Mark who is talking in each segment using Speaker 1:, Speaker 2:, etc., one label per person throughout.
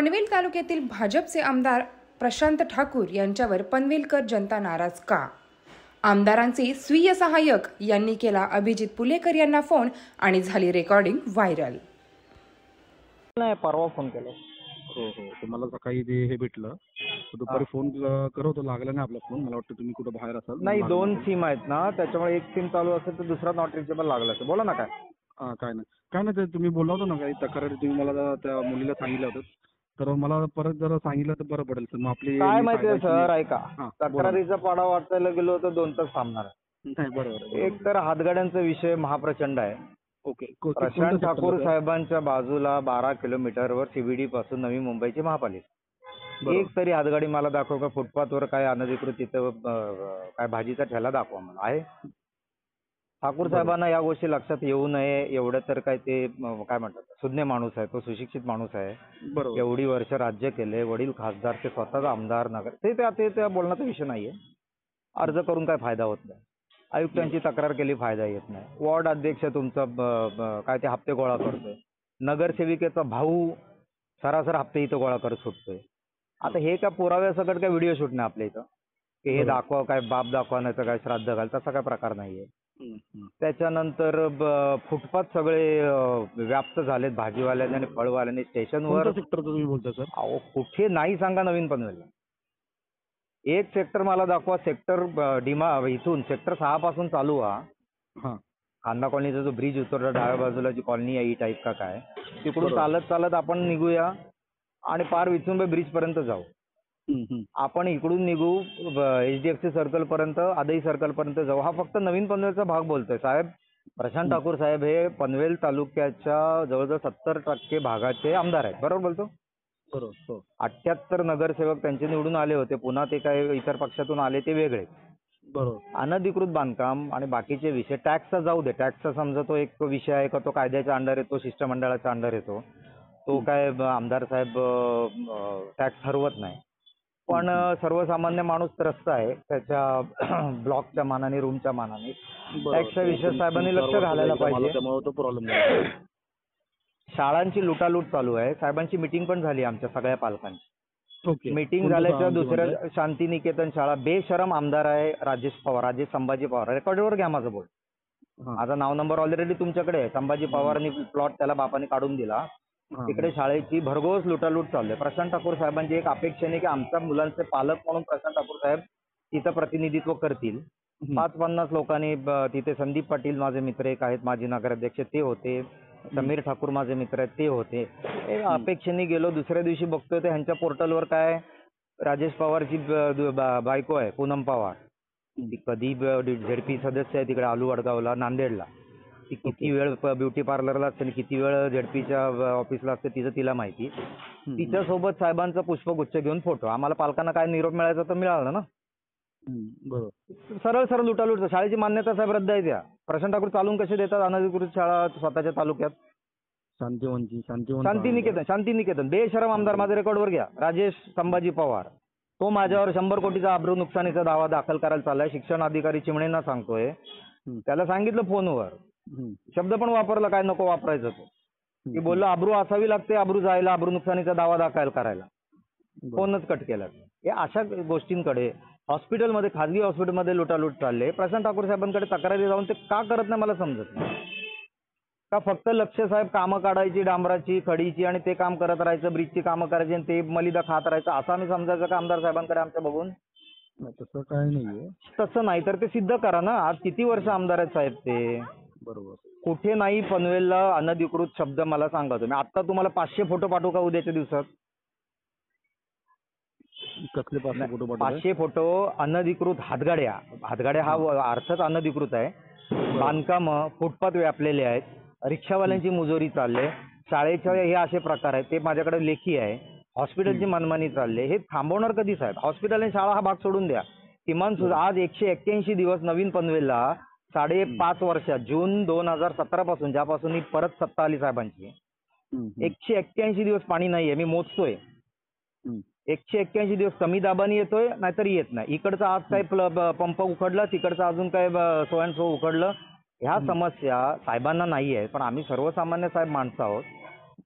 Speaker 1: पनवेल तालुक्यातील भाजपचे आमदार प्रशांत ठाकूर यांच्यावर पनवेलकर जनता नाराज का? आमदारांचे स्वीय सहाय्यक यांनी केला अभिजित पुलेकर यांना फोन आणि झाली रेकॉर्डिंग व्हायरल.
Speaker 2: नाही, परवा फोन केला.
Speaker 3: हो हो, तुम्हाला सकाळी ते हे भेटलं, दुपारी फोन करत होतो, लागला नाही आपला फोन. मला वाटतं तुम्ही कुठं बाहेर असाल.
Speaker 2: नाही, 2 सिम आहेत ना, त्याच्यामुळे एक सिम चालू असेल तर दुसरा नॉट रिचेबल लागला असेल. बोला ना. काय
Speaker 3: काय नाही ते तुम्ही बोलला होता ना, काही तक्रार तुम्ही मला त्या मुलीला सांगितलं होतं, तर मला परत जरा सांगितलं तर बरं पडेल. तर मग आपली
Speaker 2: काय माहितीये सर, ऐका, तक्रारीचा पाडा वाचायला गेलो तर 2 तास थांबणार आहे.
Speaker 3: नाही, बरोबर.
Speaker 2: एक तर हातगाड्यांचा विषय महाप्रचंड आहे.
Speaker 3: ओके.
Speaker 2: प्रशांत ठाकूर साहेबांच्या बाजूला 12 किलोमीटरवर सीबीडी पासून नवी मुंबईची महापालिका. एक तरी हातगाडी मला दाखव का फुटपाथवर काय अनधिकृत तिथं काय भाजीचा ठेला दाखवा मला. आहे ठाकूर साहेबांना या गोष्टी लक्षात येऊ नये एवढं तर काय ते काय म्हणतात, सुज्ञ माणूस आहे, तो सुशिक्षित माणूस आहे.
Speaker 3: बरोबर.
Speaker 2: एवढी वर्ष राज्य केले, वडील खासदार, ते स्वतःच आमदार, नगर, ते बोलण्याचा विषय नाहीये. अर्ज करून काय फायदा होत नाही. आयुक्तांची तक्रार केली, फायदा येत नाही. वॉर्ड अध्यक्ष तुमचं काय ते हप्ते गोळा करतोय. नगरसेविकेचा भाऊ सरासर हप्ते इथं गोळा करत सुटतोय. आता हे काय पुराव्यासकट काय व्हिडिओ शूट नाही आपल्या इथं की हे दाखवा, काय बाप दाखवा, नाही तर काय श्राद्ध घाल, तसा काय प्रकार नाहीये. त्याच्यानंतर फुटपाथ सगळे व्याप्त झालेत भाजीवाल्यांनी आणि फळवाल्यांनी. स्टेशनवर
Speaker 3: सेक्टर तुम्ही बोलता सर?
Speaker 2: अहो कुठे नाही सांगा नवीन पनवेलला. एक सेक्टर मला दाखवा. सेक्टर इथून सेक्टर 6 पासून चालू व्हा. खांदा कॉलनीचा जो ब्रिज उतरला डाव्या बाजूला जी कॉलनी आहे, ई टाईप का काय, तिकडून चालत चालत आपण निघूया आणि पार विचुंबे ब्रिज पर्यंत जाऊ. आपण इकडून निघू HDFC सर्कल पर्यंत, आदई सर्कल पर्यंत जाऊ. हा फक्त नवीन पनवेलचा भाग बोलतोय साहेब. प्रशांत ठाकूर साहेब हे पनवेल तालुक्याच्या जवळजवळ 70% भागाचे आमदार आहेत. बरोबर बोलतो?
Speaker 3: बरोबर.
Speaker 2: 78 नगरसेवक त्यांचे निवडून आले होते. पुन्हा ते काय इतर पक्षातून आले ते वेगळे.
Speaker 3: बरोबर.
Speaker 2: अनधिकृत बांधकाम आणि बाकीचे विषय, टॅक्सचा जाऊ दे. टॅक्सचा समजा तो एक विषय आहे का, तो कायद्याच्या अंडर येतो, शिष्टमंडळाच्या अंडर येतो. तो काय आमदार साहेब टॅक्स ठरवत नाही. पण सर्वसामान्य माणूस त्रस्त आहे त्याच्या ब्लॉकच्या मानाने, रूमच्या मानाने. टॅक्सच्या विषय साहेबांनी लक्ष घालायला पाहिजे. शाळांची लुटालूट चालू आहे. साहेबांची मीटिंग पण झाली आमच्या सगळ्या पालकांची. मीटिंग झाल्याच्या दुसऱ्या शांतिनिकेतन शाळा, बेशरम आमदार आहे राजेश संभाजी पवार. रेकॉर्डवर घ्या माझं बोल. माझा नाव नंबर ऑलरेडी तुमच्याकडे आहे. संभाजी पवारांनी प्लॉट त्याला बापाने काढून दिला. तिकडे शाळेची भरघोस लुटालूट चालू आहे. प्रशांत ठाकूर साहेबांची एक अपेक्षा नाही की आमच्या मुलांचे पालक म्हणून प्रशांत ठाकूर साहेब तिथं प्रतिनिधित्व करतील. 50-50 लोकांनी तिथे, संदीप पाटील माझे मित्र एक आहेत, माजी नगराध्यक्ष, ते होते. समीर ठाकूर माझे मित्र आहेत, ते होते. अपेक्षेने गेलो. दुसऱ्या दिवशी बघतोय तर ह्यांच्या पोर्टलवर काय, राजेश पवारची बायको आहे पूनम पवार, ती कधी ZP सदस्य आहे तिकडे आलू वडगावला, नांदेडला. ती किती वेळ ब्युटी पार्लरला असते आणि किती वेळ ZPच्या ऑफिसला असते तिचं तिला माहिती. तिच्यासोबत साहेबांचा पुष्पगुच्छ घेऊन फोटो. आम्हाला पालकांना काय निरोप मिळायचा तर मिळाला ना. सरळ सरळ लुटालूट. शाळेची मान्यता साहेब रद्द आहे. त्या प्रशांत ठाकूर चालून कसे देतात अनधिकृत शाळा स्वतःच्या तालुक्यात? शांतिनिकेतन बेशरम आमदार. माझे रेकॉर्डवर घ्या. राजेश संभाजी पवार, तो माझ्यावर 100 कोटीचा अब्रू नुकसानीचा दावा दाखल करायला चाललाय. शिक्षण अधिकारी चिमणेंना सांगतोय. त्याला सांगितलं फोनवर, शब्द पण वापरला काय नको वापरायचं तो. की बोललो अब्रू असावी लागते, अब्रू जायला, अब्रू नुकसानीचा दावा दाखल करायला. फोनच कट केला. हे अशा गोष्टींकडे हॉस्पिटलमध्ये, खाजगी हॉस्पिटलमध्ये लुटालूट चालले. प्रशांत ठाकूर साहेबांकडे तक्रारी जाऊन ते का करत नाही मला समजत नाही. का फक्त लक्ष साहेब कामं काढायची, डांबराची, खडीची, आणि ते काम करत राहायचं, ब्रिजची कामं करायची आणि ते मलिदा खात राहायचं, असं आम्ही समजायचं का आमदार साहेबांकडे आमच्या बघून?
Speaker 3: तसं काय नाहीये.
Speaker 2: तसं नाही तर ते सिद्ध करा ना. आज किती वर्ष आमदार आहेत साहेब ते?
Speaker 3: बरोबर.
Speaker 2: कुठे नाही पनवेलला अनधिकृत शब्द मला सांगा तुम्ही. आता तुम्हाला 500 फोटो पाठवू का उद्याच्या दिवसात?
Speaker 3: कसले 500 फोटो?
Speaker 2: 500 फोटो अनधिकृत हातगाड्या हा अर्थच अनधिकृत आहे. बांधकाम, फुटपाथ व्यापलेले आहेत, रिक्षावाल्यांची मुजोरी चालले, शाळेच्या हे असे प्रकार आहेत, ते माझ्याकडे लेखी आहे. हॉस्पिटलची मनमानी चालले. हे थांबवणार कधी साहेब? हॉस्पिटल आणि शाळा हा भाग सोडून द्या. किमान सुद्धा आज 181 दिवस नवीन पनवेलला 5.5 वर्षात, जून 2017 पासून, ज्यापासून ही परत सत्ता आली साहेबांची, 181 दिवस पाणी नाहीये. मी मोजतोय. 181 दिवस कमी दाबाने येतोय, नाहीतर येत नाही. इकडचा आज काय पंप उखडला, तिकडचा अजून काय सो अँड सो उखडलं. ह्या समस्या साहेबांना नाही आहे, पण आम्ही सर्वसामान्य साहेब माणसं आहोत.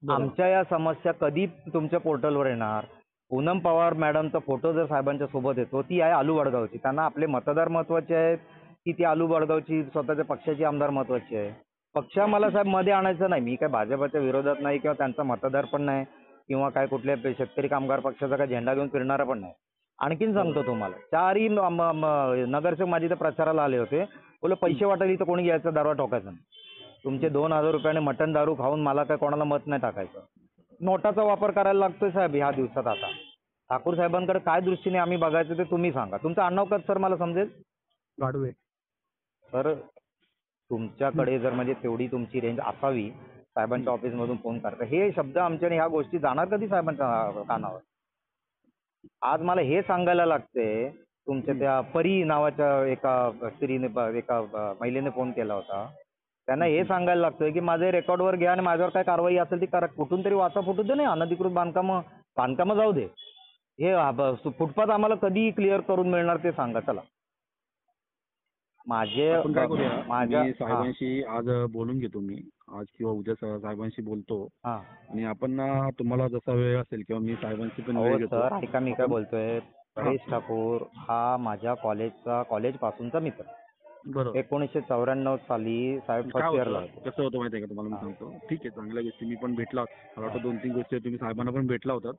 Speaker 2: आमच्या या समस्या कधी तुमच्या पोर्टलवर येणार? पूनम पवार मॅडमचा फोटो जर साहेबांच्या सोबत येतो, ती आहे आलू वडगावची. त्यांना आपले मतदार महत्वाचे आहेत की ती आलू वडगावची स्वतःच्या पक्षाची आमदार महत्वाची आहे? पक्ष मला साहेब मध्ये आणायचं नाही. मी काय भाजपच्या विरोधात नाही किंवा त्यांचा मतदार पण नाही किंवा काय कुठल्या शेतकरी कामगार पक्षाचा काय झेंडा घेऊन फिरणारा पण नाही. आणखीन सांगतो तुम्हाला, 4ही नगरसेवक माझी इथं प्रचाराला आले होते. बोले पैसे वाटायला तर कोणी घ्यायचा, दारवा ठोकायचा नाही. तुमचे 2,000 रुपयाने मटण दारू खाऊन मला काय कोणाला मत नाही टाकायचं. नोटाचा वापर करायला लागतोय साहेब ह्या दिवसात. आता ठाकूर साहेबांकडे काय दृष्टीने आम्ही बघायचं ते तुम्ही सांगा. तुमचं आडनाव काय सर मला समजेल?
Speaker 3: गाडवे.
Speaker 2: सर तुमच्याकडे जर म्हणजे तेवढी तुमची रेंज असावी, साहेबांच्या ऑफिसमधून फोन करता, हे शब्द आमच्याने ह्या गोष्टी जाणार कधी साहेबांच्या कानावर? आज मला हे सांगायला लागते, तुमच्या त्या परी नावाच्या एका स्त्रीने एका महिलेने फोन केला होता, त्यांना हे सांगायला लागतंय की माझे रेकॉर्डवर घ्या आणि माझ्यावर काय कारवाई असेल ती करा. कुठून तरी वाचा फुटू दे. नाही अनधिकृत बांधकामं जाऊ दे. हे फुटपाथ आम्हाला कधी क्लिअर करून मिळणार ते सांगा. चला
Speaker 3: आपण काय करूया,
Speaker 2: माझ्या
Speaker 3: मी साहेबांशी आज बोलून घेतो. मी आज किंवा उद्या साहेबांशी बोलतो आणि आपण तुम्हाला जसा वेळ असेल किंवा मी साहेबांशी पण वेळ घेतो.
Speaker 2: सर ऐका, मी काय बोलतोय, परेश ठाकूर हा माझ्या कॉलेज पासूनचा मित्र.
Speaker 3: बरोबर.
Speaker 2: 1994 साली साहेब फर्स्ट इयरला होते.
Speaker 3: कसं होतं माहिती आहे का तुम्हाला, मी सांगतो. ठीक आहे, चांगल्या गोष्टी मी पण भेटला. मला वाटतं 2-3 गोष्टी तुम्ही साहेबांना पण भेटला होतात,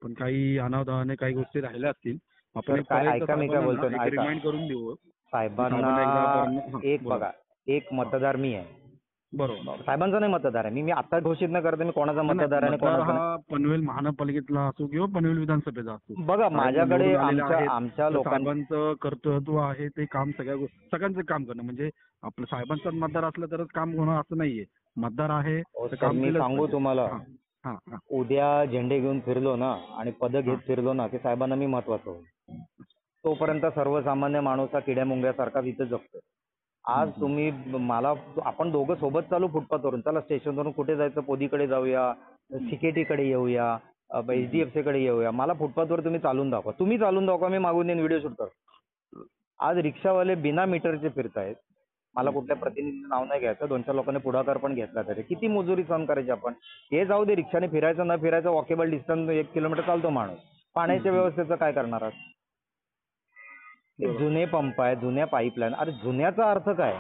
Speaker 3: पण काही अनावधानाने काही गोष्टी राहिल्या असतील. आपण
Speaker 2: ऐका, मी काय बोलतो ना,
Speaker 3: रिमाइंड करून देऊ
Speaker 2: साहेबांना. एक बघा, एक मतदार मी आहे.
Speaker 3: बरोबर.
Speaker 2: साहेबांचा नाही मतदार आहे मी. आता घोषित न करता मी कोणाचा मतदार आहे
Speaker 3: कोणाचा. पनवेल महानगरपालिकेतला असो किंवा पनवेल विधानसभेचा असो,
Speaker 2: बघा माझ्याकडे आमच्या
Speaker 3: लोकांचं कर्तृत्व आहे ते काम सगळ्यांचं काम करणं. म्हणजे आपलं साहेबांचा मतदार असलं तरच काम होणं असं नाहीये. मतदार आहे
Speaker 2: मी सांगू तुम्हाला, उद्या झेंडे घेऊन फिरलो ना आणि पद घेत फिरलो ना की साहेबांना मी महत्वाचं होईल. तोपर्यंत सर्वसामान्य माणूस हा किड्या मुंग्यासारखा इथं जगतो. आज तुम्ही आपण दोघं सोबत चालू फुटपाथवरून, चला स्टेशनवरून कुठे जायचं, पोदीकडे जाऊया, सिकेटीकडे येऊया, HDFC कडे येऊया. मला फुटपाथवर तुम्ही चालून दाखवा, मी मागून येऊन व्हिडिओ शूट करतो. आज रिक्षावाले बिना मीटरचे फिरतायत. मला कुठल्या प्रतिनिधीचं नाव नाही घ्यायचं, 2-4 लोकांनी पुढाकार पण घेतला तरी किती मजुरी सहन करायची आपण. हे जाऊ दे, रिक्षाने फिरायचं न फिरायचं, वॉकेबल डिस्टन्स 1 किलोमीटर चालतो माणूस. पाण्याच्या व्यवस्थेचं काय करणार आहात? जुने पंप आहे, जुन्या पाईपलाईन. अरे जुन्याचा अर्थ काय?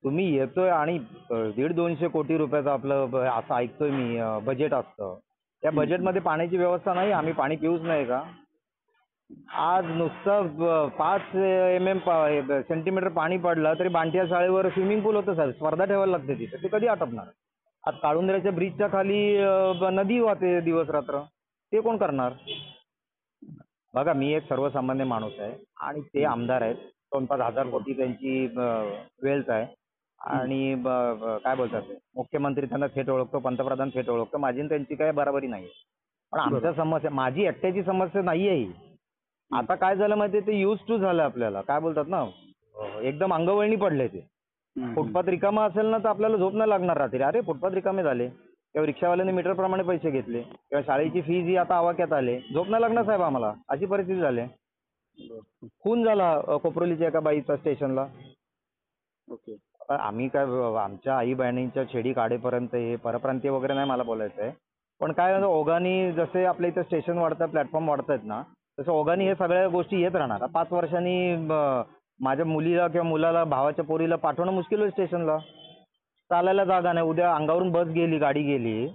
Speaker 2: तुम्ही येतोय आणि 150-200 कोटी रुपयाचं आपलं असं ऐकतोय मी बजेट असतं. त्या बजेटमध्ये पाण्याची व्यवस्था नाही, आम्ही पाणी पिऊच नाही का? आज नुसतं 5 सेंटीमीटर पाणी पडलं तरी बांटिया शाळेवर स्विमिंग पूल होतं साहेब. स्पर्धा ठेवायला लागते तिथे. ते कधी आटपणार? आज काळुंद्र्याच्या ब्रिजच्या खाली नदी वाहते दिवस रात्र. ते कोण करणार? बघा, मी एक सर्वसामान्य माणूस आहे आणि ते आमदार आहेत. 2-5 हजार कोटी त्यांची वेल्थ आहे आणि काय बोलतात ते, मुख्यमंत्री त्यांना थेट ओळखतो, पंतप्रधान थेट ओळखतो. माझी आणि त्यांची काय बराबरी नाही. पण आमच्या समस्या, माझी एकट्याची समस्या नाही आहे. आता काय झालं माहिती, ते यूज टू झालं आपल्याला. काय बोलतात ना, एकदम अंगवळणी पडले ते. फुटपाथ रिकामा असेल ना तर आपल्याला झोप नाही लागणार रात्री. अरे फुटपाथ रिकामे झाले किंवा रिक्षावाल्याने मीटर प्रमाणे पैसे घेतले किंवा शाळेची फीज ही आता आवाक्यात आले, झोप नाही लागणार साहेब आम्हाला. अशी परिस्थिती झाली. खून झाला कोपरोलीच्या एका बाईचा स्टेशनला. आम्ही काय, आमच्या आई बहिणींच्या छेडी काढेपर्यंत हे परप्रांतीय वगैरे नाही मला बोलायचं आहे. पण काय ओघानी जसे आपल्या इथं स्टेशन वाढतात, प्लॅटफॉर्म वाढतायत ना, तसं ओघानी हे सगळ्या गोष्टी येत राहणार. 5 वर्षांनी माझ्या मुलीला किंवा मुलाला, भावाच्या पोरीला पाठवणं मुश्किल होईल स्टेशनला. चालायला जागा नाही. उद्या अंगावरून बस गेली, गाडी गेली,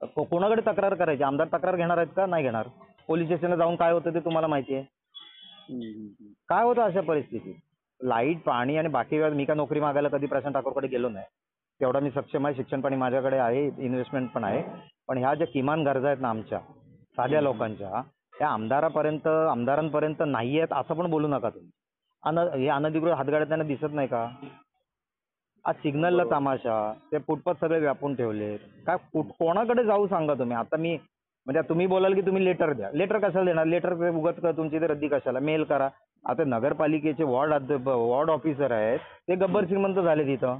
Speaker 2: कोणाकडे तक्रार करायची? आमदार तक्रार घेणार आहेत का? नाही घेणार. पोलीस स्टेशनला जाऊन काय होतं ते तुम्हाला माहिती आहे. काय होतं अशा परिस्थितीत? लाईट, पाणी आणि बाकी वेळात मी काय नोकरी मागायला कधी प्रशांत ठाकूरकडे गेलो नाही. तेवढा मी सक्षम आहे. शिक्षण पाणी माझ्याकडे आहे, इन्व्हेस्टमेंट पण आहे. पण ह्या ज्या किमान गरजा आहेत ना आमच्या साध्या लोकांच्या, त्या आमदारांपर्यंत नाही आहेत असं पण बोलू नका तुम्ही. हे अनधिकृत हातगाड्या त्यांना दिसत नाही का? आज सिग्नलला तमाशा, ते फुटपाथ सगळे व्यापून ठेवले. काय कोणाकडे जाऊ सांगा तुम्ही? आता मी म्हणजे तुम्ही बोलाल की तुम्ही लेटर द्या. लेटर कशाला देणार? लेटर उगत का तुमची ते रद्दी कशाला? मेल करा. आता नगरपालिकेचे वॉर्ड ऑफिसर आहेत ते गब्बर श्रीमंत झाले तिथं.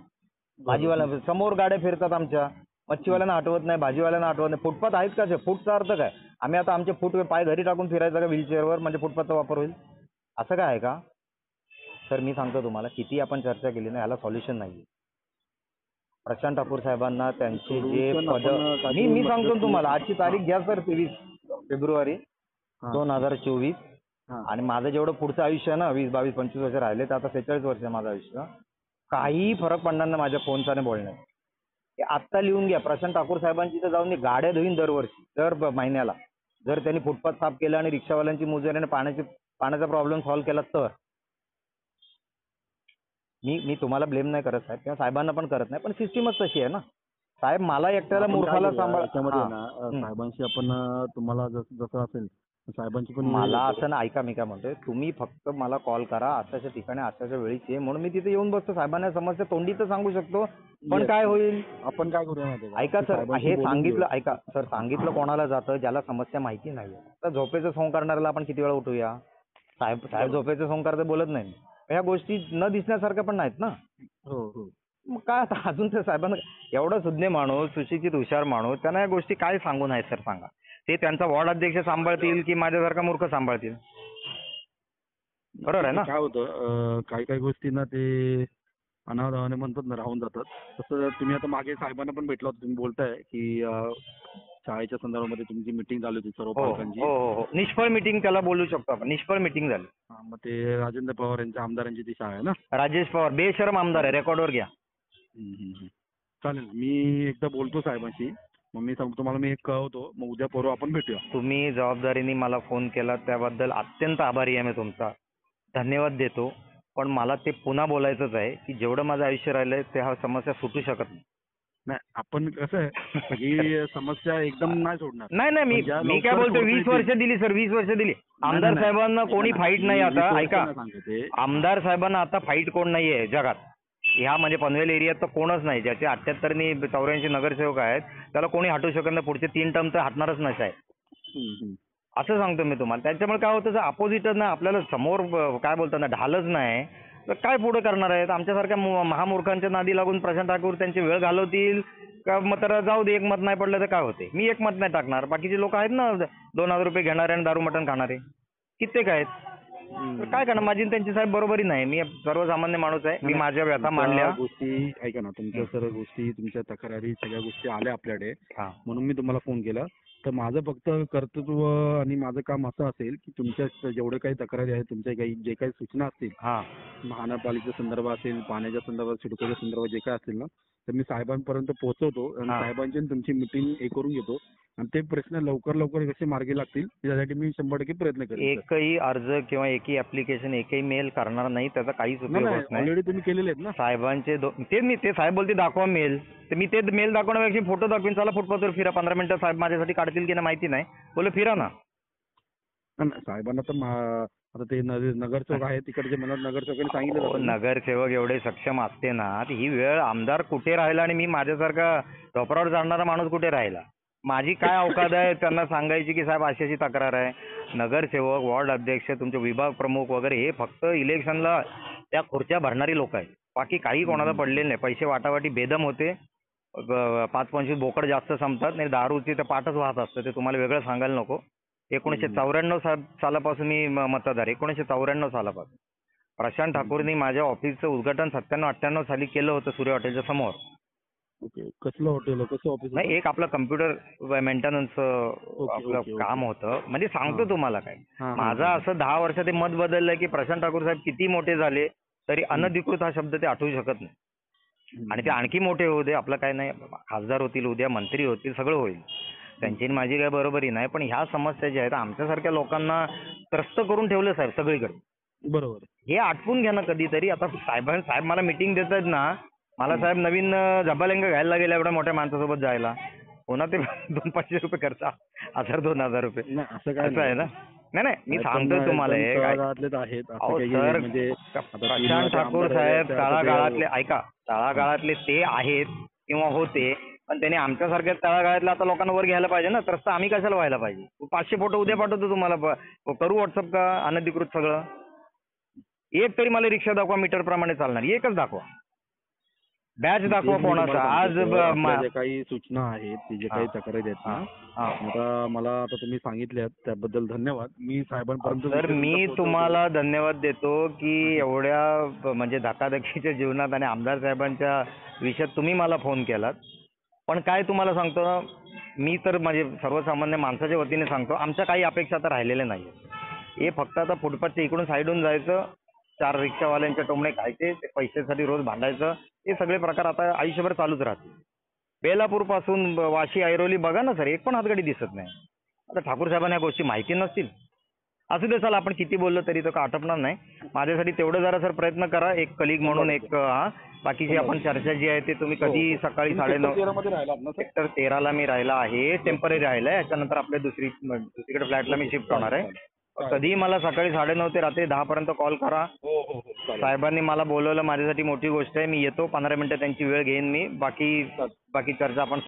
Speaker 2: भाजीवाल्या समोर गाड्या फिरतात आमच्या. मच्छीवाल्यांना आठवत नाही, भाजीवाल्यांना आठवत नाही. फुटपाथ आहेत कसे? फूटचा अर्थ काय? आम्ही आता आमचे फूट पाय घरी टाकून फिरायचा का व्हीलचेअरवर म्हणजे फुटपाथचा वापर होईल? असं काय आहे का? सर मी सांगतो तुम्हाला, किती आपण चर्चा केली ना, याला सॉल्युशन नाही. प्रशांत ठाकूर साहेबांना त्यांचे जे
Speaker 3: Solution
Speaker 2: पद
Speaker 3: आपण काहीतरी
Speaker 2: मी सांगतो
Speaker 3: मदत
Speaker 2: तुम्हाला,
Speaker 3: करू
Speaker 2: आजची तारीख घ्या सर 23 फेब्रुवारी
Speaker 3: हा.
Speaker 2: 2024.
Speaker 3: हा.
Speaker 2: आणि माझं जेवढं पुढचं आयुष्य आहे ना 20, 22, 25 वर्ष राहिले तर आता 46 वर्ष आहे माझं आयुष्य. काही फरक पडणार नाही माझ्या फोनचा आणि बोलण्यात. हे आत्ता लिहून घ्या. प्रशांत ठाकूर साहेबांची इथं जाऊन मी गाड्या धुईन दरवर्षी, महिन्याला. जर त्यांनी फुटपाथ साफ केलं आणि रिक्षावाल्यांची मुजरी आणि पाण्याचा प्रॉब्लेम सॉल्व्ह केला तर. मी तुम्हाला ब्लेम नाही करत साहेब किंवा साहेबांना पण करत नाही, पण सिस्टीमच तशी आहे ना साहेब. मला एकट्याला
Speaker 3: आपण काय
Speaker 2: मूर्खाला
Speaker 3: करूया,
Speaker 2: सांभाळ.
Speaker 3: याच्यामध्ये
Speaker 2: हां.
Speaker 3: ना साहेबांशी आपण तुम्हाला जसं असेल साहेबांची पण
Speaker 2: मला असं ना, ऐका मी काय म्हणतोय, तुम्ही फक्त मला कॉल करा अशाच्या ठिकाणी अशाच्या वेळीच ये, म्हणून मी तिथे येऊन बसतो. साहेबांना समस्या तोंडी तर सांगू शकतो, पण काय होईल.
Speaker 3: आपण काय करूया माहिती आहे का?
Speaker 2: ऐका सर,
Speaker 3: साहेबांशी
Speaker 2: हे
Speaker 3: बोलून
Speaker 2: सांगितलं,
Speaker 3: घेऊ.
Speaker 2: ऐका सर, सांगितलं कोणाला जातं ज्याला समस्या माहिती नाहीये. तर झोपेचं सोंग करणाऱ्याला आपण किती वेळा उठूया. साहेब झोपेचं सोंग करते बोलत नाही. ह्या गोष्टी न दिसण्यासारख्या पण नाहीत ना.
Speaker 3: हो हो.
Speaker 2: मग काय आता अजून ते साहेबांना एवढा सुज्ञ माणूस, सुशिक्षित हुशार माणूस, त्यांना या गोष्टी काय सांगू नाहीत सर सांगा. ते त्यांचा वॉर्ड अध्यक्ष सांभाळतील की माझ्यासारखा मूर्ख सांभाळतील. बरोबर आहे ना.
Speaker 3: काय होतं काही काही गोष्टी ना ते अनावधानाने म्हणतात ना राहून जातात. तसं तुम्ही आता मागे साहेबांना पण भेटला होता. तुम्ही बोलताय की शाळेच्या संदर्भामध्ये तुमची मिटिंग झाली होती सर्व
Speaker 2: हो
Speaker 3: पालकांची.
Speaker 2: हो हो. निष्फळ मिटिंग त्याला बोलू शकतो आपण. निष्फळ मिटिंग झाली.
Speaker 3: हा, मग ते राजेंद्र पवार यांच्या आमदारांची ती शाळा आहे ना.
Speaker 2: राजेश पवार बेशरम आमदार आहे, रेकॉर्डवर घ्या.
Speaker 3: चालेल, मी एकदा बोलतो साहेबांशी. मग मी सांगतो तुम्हाला, मी एक कळवतो. मग उद्या परवा आपण भेटूया.
Speaker 2: तुम्ही जबाबदारीने मला फोन केला त्याबद्दल अत्यंत आभारी आहे मी तुमचा. धन्यवाद देतो. पण मला ते पुन्हा बोलायचंच आहे की जेवढं माझं आयुष्य राहिलंय ते हा समस्या सुटू शकत नाही.
Speaker 3: नाही, आपण कसं आहे ही समस्या एकदम नाही सोडणार.
Speaker 2: नाही नाही,
Speaker 3: पण ज्या
Speaker 2: मी काय
Speaker 3: लवकर
Speaker 2: बोलतोय,
Speaker 3: सोडता
Speaker 2: 20 वर्ष
Speaker 3: येतील.
Speaker 2: दिली सर, 20 वर्ष दिली. आमदार
Speaker 3: नाही.
Speaker 2: साहेबांना कोणी फाईट नाही आता.
Speaker 3: 20 वर्ष
Speaker 2: ऐका,
Speaker 3: नाही सांगते ते.
Speaker 2: आमदार साहेबांना आता फाईट कोण नाहीये जगात. ह्या म्हणजे पनवेल एरियात तर कोणच नाही. ज्याचे 78 84 नगरसेवक आहेत त्याला कोणी हटवू शकत नाही. पुढचे 3 टर्म तर हटणारच नाही साहेब. असं सांगतो मी तुम्हाला. त्याच्यामुळे काय होतं, अपोजिट ना आपल्याला समोर काय बोलतात ना ढालच नाही तर काय पुढे करणार आहेत. आमच्यासारख्या महामूर्खांच्या नादी लागून प्रशांत ठाकूर त्यांची वेळ घालवतील का. मग तर जाऊ दे, एक मत नाही पडलं तर काय होते. मी एक मत नाही टाकणार. बाकीचे लोक आहेत ना 2000 रुपये घेणारे आणि दारू मटण खाणारे कित्येक आहेत. काय करणार, माझी त्यांची साहेब बरोबरी नाही. मी सर्वसामान्य माणूस आहे. मी माझ्या व्यथा मांडल्या.
Speaker 3: गोष्टी ऐका ना, तुमच्या सर्व गोष्टी, तुमच्या तक्रारी सगळ्या गोष्टी आल्या आपल्याकडे. म्हणून मी तुम्हाला फोन केला. तर माझं फक्त कर्तृत्व आणि माझं काम असं असेल की तुमच्या जेवढे काही तक्रारी आहेत, तुमच्या काही जे काही सूचना असतील, महानगरपालिकेच्या संदर्भात असेल, पाण्याच्या संदर्भात, सिडकोच्या संदर्भात जे काय असतील ना, तर मी साहेबांपर्यंत पोहोचवतो आणि साहेबांची आणि तुमची मिटिंग हे करून घेतो. आणि ते प्रश्न लवकर लवकर कसे मार्गी लागतील त्यासाठी मी 100% प्रयत्न करेन.
Speaker 2: एकही अर्ज किंवा एकही ऍप्लिकेशन, एकही मेल करणार नाही, त्याचा काहीच उपयोग होत नाही.
Speaker 3: ऑलरेडी तुम्ही केलेले आहेत ना साहेबांचे.
Speaker 2: ते साहेब बोलते दाखवा मेल, तर मी ते मेल दाखवण्यापेक्षा फोटो दाखवीन. चला फुटपाथवर फिरा, 15 मिनिटं साहेब माझ्यासाठी काढतील की नाही माहिती नाही. बोले फिरा ना.
Speaker 3: साहेबांना तर आता ते नगरसेवक आहे तिकडचे, मला नगरसेवकांनी सांगितलं.
Speaker 2: नगरसेवक एवढे सक्षम असते ना, ही वेळ आमदार कुठे राहिला आणि मी माझ्यासारखा टोपरावर जाणारा माणूस कुठे राहिला. माझी काय अवकाद आहे त्यांना सांगायची की साहेब अशी अशी तक्रार आहे. नगरसेवक, वॉर्ड अध्यक्ष, तुमचे विभाग प्रमुख वगैरे हे फक्त इलेक्शनला त्या खुर्च्या भरणारी लोक आहेत. बाकी काही कोणाला पडलेलं नाही. पैसे वाटावाटी बेदम होते. 5-25 बोकड जास्त संपतात नाही, दारूची तर पाठच वाहत असतं. ते तुम्हाला वेगळं सांगायला नको. 1994 सालापासून मी मतदार. 1994 सालापासून प्रशांत ठाकूरनी माझ्या ऑफिसचं उद्घाटन 97-98 साली केलं होतं सूर्य हॉटेलच्या समोर.
Speaker 3: ओके, कसलं हॉटेल, कसं ऑफिस?
Speaker 2: नाही, एक आपलं कम्प्युटर मेंटेनन्स आपलं काम होतं. म्हणजे सांगतो तुम्हाला काय, माझं असं 10 वर्षात मत बदललंय की प्रशांत ठाकूर साहेब किती मोठे झाले तरी अनधिकृत हा शब्द ते आठवू शकत नाही. आणि ते आणखी मोठे होऊ दे, आपलं काय नाही, खासदार होतील, उद्या मंत्री होतील, सगळं होईल. त्यांची माझी काय बरोबरी नाही. पण ह्या समस्या ज्या आहेत आमच्यासारख्या लोकांना त्रस्त करून ठेवलं साहेब सगळीकडे.
Speaker 3: बरोबर, हे
Speaker 2: आटपून घ्या ना कधीतरी. आता साहेब मला मिटिंग देत आहेत ना, मला साहेब नवीन झब्बालेंग घ्यायला लागेल एवढ्या मोठ्या माणसासोबत जायला. पुन्हा ते 200-500 रुपये खर्च, 1000-2000 रुपये असं आहे ना. नाही, मी सांगतो तुम्हाला प्रशांत ठाकूर साहेब तळागाळातले, ऐका, तळागाळातले ते आहेत किंवा होते, पण त्यांनी आमच्यासारख्या तळागाळातल्या आता लोकांना वर घ्यायला पाहिजे ना. त्रस्त आम्ही कशाला व्हायला पाहिजे. 500 फोटो उद्या पाठवतो तुम्हाला, करू व्हॉट्सअप का अनधिकृत सगळं. एक तरी मला रिक्षा दाखवा मीटर प्रमाणे चालणार, एकच दाखवा. बॅच दाखवा कोणाचा. आज
Speaker 3: आपल्या ज्या काही सूचना आहेत, ते जे काही तक्रारी आहेत ना, आता मला आता तुम्ही सांगितल्यात त्याबद्दल धन्यवाद. मी साहेबांपर्यंत
Speaker 2: तर मी तुम्हाला धन्यवाद देतो की एवढ्या म्हणजे धकाधकीच्या जीवनात आणि आमदार साहेबांच्या विषयात तुम्ही मला फोन केलात. पण काय तुम्हाला सांगतो ना, मी तर म्हणजे सर्वसामान्य माणसाच्या वतीने सांगतो, आमच्या काही अपेक्षा तर राहिलेल्या नाही. हे फक्त आता फुटपाथच्या इकडून साईडून जायचं, 4 रिक्षावाल्यांच्या टोमणे खायचे, ते पैशासाठी रोज भांडायचं, हे सगळे प्रकार आता आयुष्यभर चालूच राहतील. बेलापूर पासून वाशी, ऐरोली बघा ना सर, एक पण हातगाडी दिसत नाही. आता ठाकूर साहेबांना या गोष्टी माहिती नसतील. असू दे, चला आपण किती बोललो तरी तो आटपणार नाही. माझ्यासाठी तेवढं जरा सर प्रयत्न करा, एक कलिग म्हणून. एक बाकीची आपण चर्चा जी आहे ते तुम्ही कधी सकाळी 9:30 सेक्टर 13ला मी राहिला आहे, टेम्पररी राहिला आहे. याच्यानंतर आपल्या दुसरीकडे फ्लॅटला मी शिफ्ट होणार आहे. कधीही मला सकाळी 9:30 ते रात्री 10 पर्यंत कॉल करा. साहेबांनी मला बोलवलं, माझ्यासाठी मोठी गोष्ट आहे. मी येतो, 15 मिनिटं त्यांची वेळ घेईन मी. बाकी चर्चा आपण